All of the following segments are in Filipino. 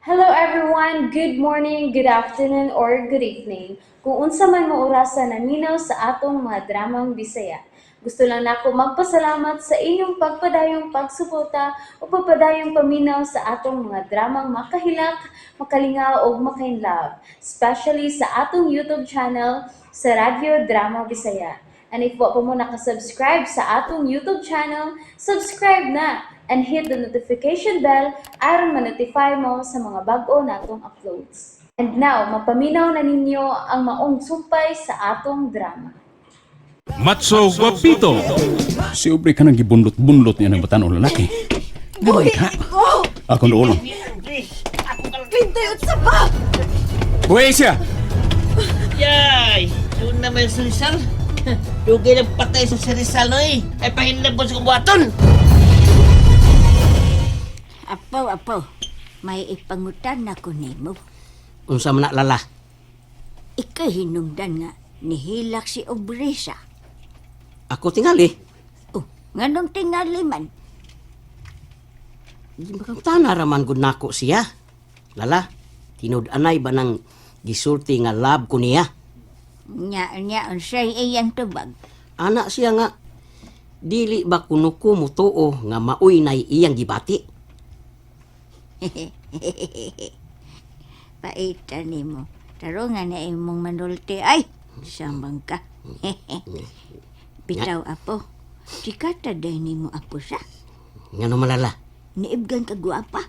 Hello everyone, good morning, good afternoon, or good evening. Kung unsa man mo orasan naminaw sa atong mga dramang Bisaya. Gusto lang nako magpasalamat sa inyong pagpadayong pagsuporta o pagpadayong paminaw sa atong mga dramang makahilak, makalingaw o makainlove, especially sa atong YouTube channel sa Radyo Drama Bisaya. And if wa pa mo nakasubscribe sa atong YouTube channel, subscribe na and hit the notification bell aron ma-notify mo sa mga bag-o natong uploads. And now, mapaminaw na ninyo ang maong sumpay sa atong drama. Matso Guapito. Si Aubrey ka nang gibundot-bundot niya ng batan o lalaki. Gabay ka. Ako na ulo. Pintay at saba! Buhay siya! Yay! Doon naman sa Rizal. Dugay ng patay sa Rizal, eh. Ay pahinlan po sa kubuhaton. Apaw, may ipangutan na ko nimo. Unsa man na lala? Ikay hinungdan nga nihilak si Obresa. Ako tingali. Oh, nganong tingali man? Di makang raman gud nako siya. Lala, tinud-anay ba nang gisulti nga lab ko niya? Nya, unsay iyang tubag. Anak siya nga, dili ba kuno ko mutuo nga maoy nay iyang gibati? Paita nimo. Taro nga na imong manulti. Ay, sambang ka. Bitaw, apo. Sikata day nimo apo siya. Nga no malala. Niibgan ka guwapa.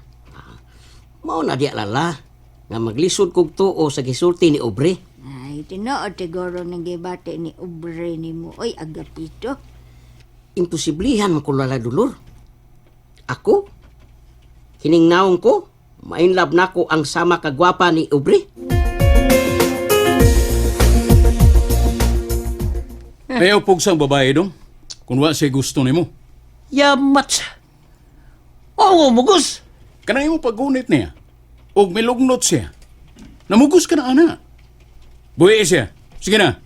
Mao na diya lala, nga maglisod kog tuo sa gisulti ni Obre. Ay, tinuod siguro nang gibati ni Obre nimo. Oy, agapito. Imposiblihan man ko lala dulur. Ako? Hiningnaon ko, mainlove nako ang sama kagwapa ni Obre. Ayaw pugsang babae dong. Kung wa siya gusto nimo. Yamat! Oo, mugos! Kanang imo paggunit niya. O milugnot siya. Namugos ka na, ana. Buhay siya. Sige na.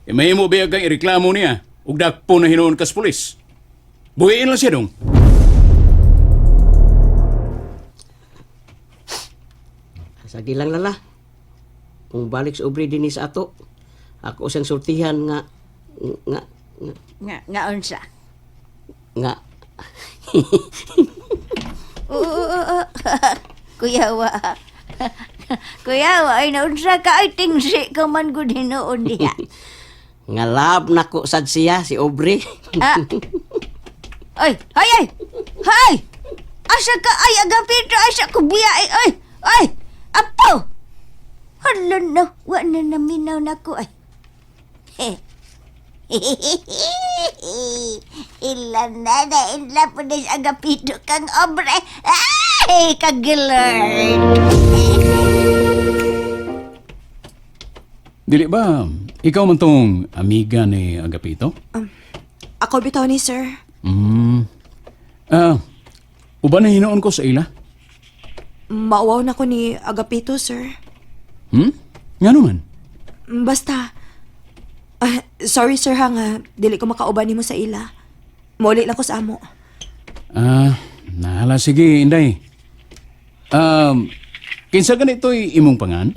May mo ba kang ireklamo niya? Ug dakpo na hinoon kas pulis. Buhayin lang siya dong. Sagi lang lala. Kung balik sa Obre din sa ato, ako siyang sultihan nga Nga unsa? nga Oo. Kuyawa. Kuyawa, ay naunsa ka ay tingsi ka man gud hinoon diha. nga love nako sad siya si Obre. Ah. Ay! Asa ka ay agapito asa ko biya ay! Apo! Hala na, wa na naminaw na ko ay. Ilan na po na sa agapito kang Obre. Ay, kagilard! Dili ba, ikaw man tong amiga ni Agapito? Ako bitaw ni sir. Uban na hinoon ko sa ila? Mauwaw na ko ni Agapito, sir. Nga naman? Basta, sorry sir ha nga, dili ko makauban nimo sa ila. Muli lang ko sa amo. Nahala, sige, Inday. Kinsa ganito'y imong pangan?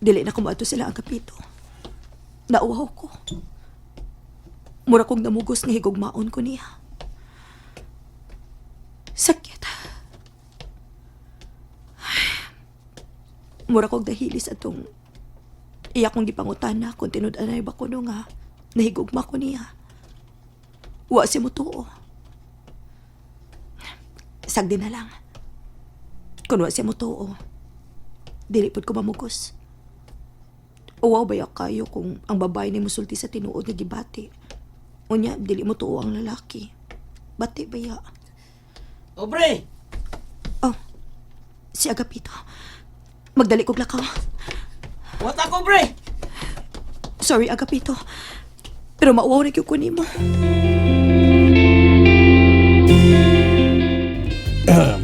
Dili na ko maato sila Agapito. Nauwaw ko. Mura kong namugos nga higugmaon ko niya. Sakit. Mura kong dahilis atong iya kong gipangutana kung tinud-anay ba ko nga nahigugma ko niya. Wa si mo tuo. Sagdi na lang. Kung wa si mo tuo, dili pod ko mamugos. Uwaw baya kayo kung ang babae ni musulti sa tinuod nga gibati. Unya, dili mo tuo ang lalaki. Bati baya. Obre! Oh, si Agapito. Magdali kog lakaw. What ako, Obre? Sorry, Agapito. Pero mauwaw na ko nimo.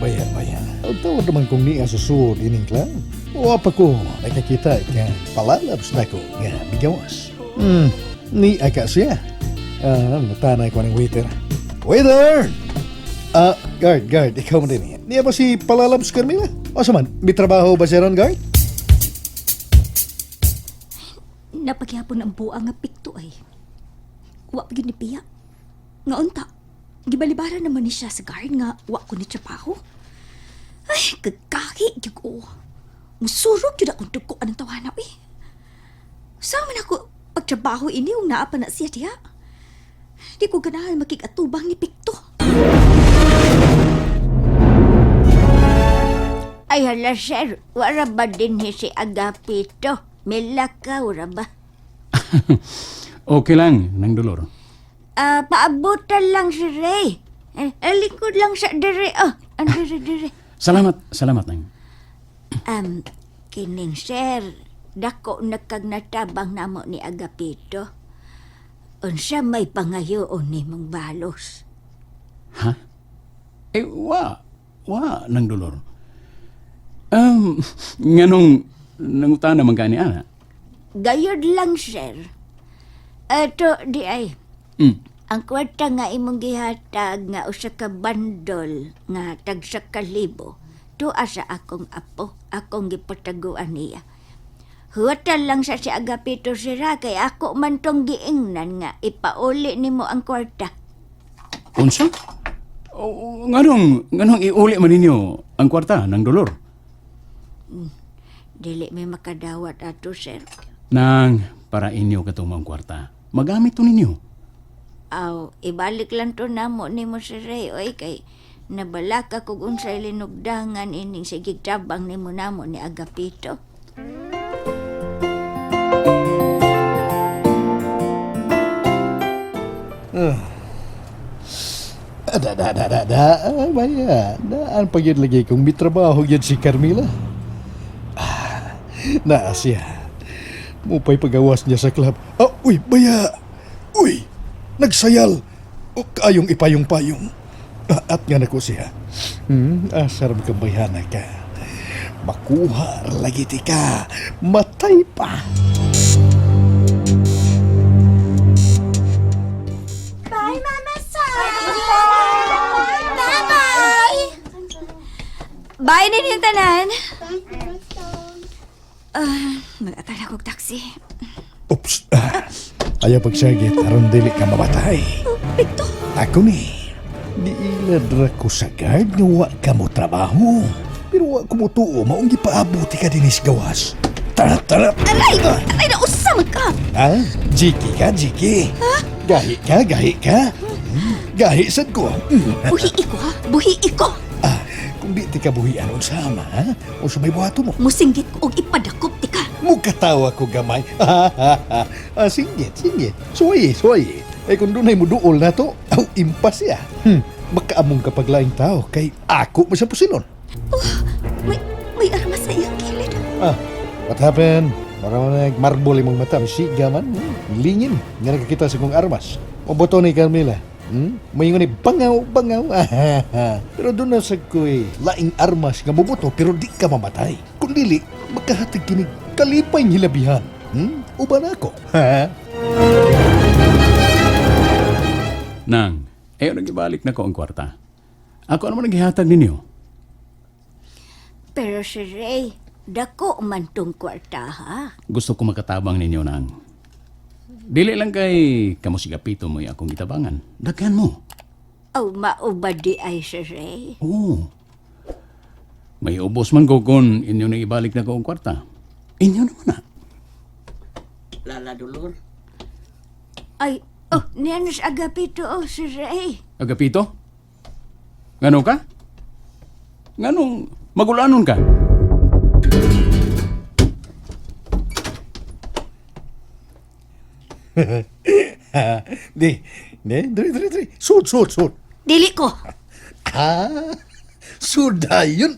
Bayan. Ang tawad naman kong ni asusunod ining klan. O apa ko, nakakita nga palalabs na ko nga bigawas. Ni aka siya. Natanay ko ng waiter. Waiter! Guard, ikaw man din. Niya ba si Palalabs Carmela? O saman, may trabaho ba siya ron, guard? Napagyapon ang buang nga pikto ay. Wa pa gyud ni Pia. Nga unta, gibalibara naman ni siya sa guard nga wa ko ni trabaho. Ay, kagkaki gyud ko. Musurog gyud akong dugo anang tawanaw eh. Saan man ako pagtrabaho ini kung naa pa na siya diha? Di ko ganahan makigatubang ni pikto. Ay hala sir, wala ba din si Agapito? Milakaw ra ba? Okay lang, Nang Dolor. Paabutan lang si Ray. Likod lang sa dire. Oh, dire. Salamat, Nang. Kining sir, dako nagkagnatabang namo ni Agapito. Unsa may pangayoon ni mong balos. Ha? Wa, Nang Dolor. Nangutan naman ka ni Ana. Gayod lang sir. Ato di ay. Ang kwarta nga imong gihatag nga usa ka bandol nga tag 1,000 tuwa sa akong apo, akong gipataguan niya. Huwatan lang sa si Agapito sira kay ako man tong giingnan nga ipauli nimo ang kwarta. Unsa? Nganong iuli man ninyo ang kwarta, Nang Dolor? Dili may makadawat ato sir. Nang, para inyo katong mga kwarta. Magamit to ninyo. Aw, ibalik lang to namo nimo si Ray oy kay nabalaka kog unsay linugdangan ining sige tabang nimo namo ni Agapito. Baya. Daan pa yun lagi kung may trabaho yun si Carmela. Siya. Mupay pagawas niya sa club. Uy, baya. Uy, nagsayal. O kayong ipayong-payong. At nga nako siya. Asar magkabayana ka. Makuha lagi ti ka. Matay pa. Bye, Mama Sam! Bye-bye! Bye na yung tanan. Mag-akala kong taxi. Oops. Ayaw pagsagit. Aron dili ka mamatay. Pito! Ako ni. Di iladra ko sa guard nga wa ka mo trabaho. Pero wa ko mo tuo. Maungi paabuti ka dinis gawas. Tara! Aray! Aray na usam ka! Jiki ka, Jiki. Gahi ka. Gahi sad ko. Buhi iko ha? Buhi iko! Kung di ti ka buhian sama, o sa may buhato mo. Musinggit ko og ipadakop ti ka. Mukatawa ko gamay. Singgit. Suwaye. Kung dunay mo duol na to, impas ya. Makaamong kapag laing tao, kay ako masapusilon. May armas sa iyang kilid. What happened? Parang nagmarbol imong mata. Siga man. Lingin. Nga nakakita sa kong armas. O boto ni Carmela. May nga ni bangaw. Pero doon na sa ko'y laing armas nga mabuto pero di ka mamatay. Kung dili, magkahatag kinig kalipay hilabihan. Uban ako. Nang, nagibalik na ko ang kwarta. Ako naman naghihatag ninyo. Pero si Ray, dako man tong kwarta ha. Gusto ko makatabang ninyo, Nang. Dili lang kay kamo si Agapito mo akong gitabangan. Daghan mo. Maubad di ay si Ray. Oo. May ubos man ko kung inyo na ibalik na ko ang kwarta. Inyo naman na. Lala Dolor. Niyan si Agapito si Ray. Agapito? Ngano ka? Nganong magulanon ka? Dali. Sud. Dili ko. Sudayon.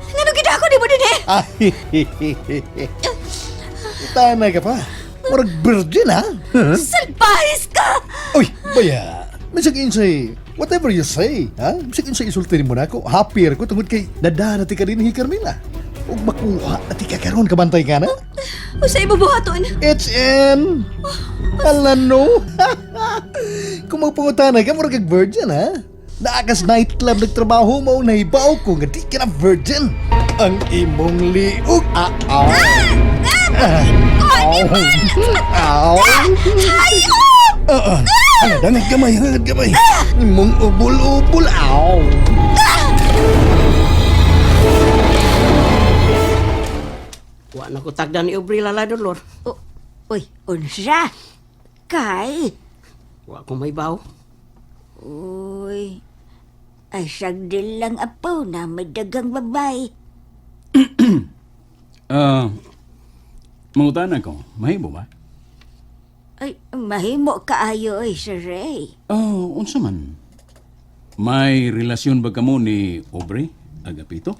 Ngano gid ako di mo din Tanay ka pa. Murag virgin, ha? Salbahis ka! Uy, baya. Masagin say, whatever you say, ha? Masagin say isultirin mo na ako. Happier ko tungod kay nadana ti ka rin ni Carmela. Ug makuha at ikakaroon kabantay ka na? Usay bubuhaton. HN! Alam no? Kung magpangutanay ka, murag kag virgin ha? Naakas nightclub nagtrabaho mo na hibaw ko nga di ka na virgin. Ang imong liog. Aw! Aw! Hangad gamay, hangad gamay. Imong ubul-ubul. Aw! Wa na ko tagdan ni Aubrey lala dulor. Uy, unsa? Kay? Wa ko may baw. Uy, ay sagdil lang apaw na may dagang babay. Mangutana ko, mahimo ba? Ay, mahimo kaayo ay Sir Ray. Unsa man? May relasyon ba kamo ni Aubrey Agapito?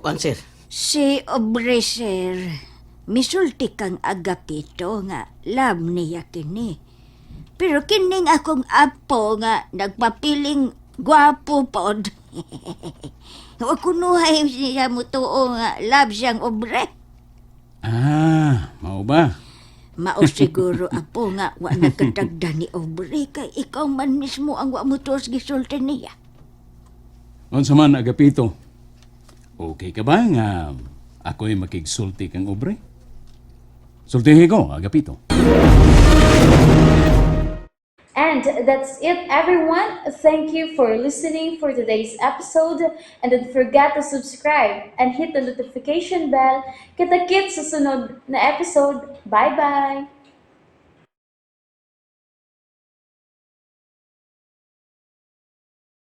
Answer. Si Obre, sir, misulti kang agapito nga love niya kini. Pero kining akong apo nga nagpapiling gwapo pod. Wa kunuhay siya mo tuo nga love siyang Obre. Mao ba? Mao siguro apo nga wa nagkatagda ni Obre kay ikaw man mismo ang wa mo tuos gisulti niya. Unsa man Agapito? Okay ka ba nga ako'y makigsulti kang Aubrey? Sultihin ko, Agapito. And that's it, everyone. Thank you for listening for today's episode. And don't forget to subscribe and hit the notification bell. Kita-kits sa sunod na episode. Bye-bye!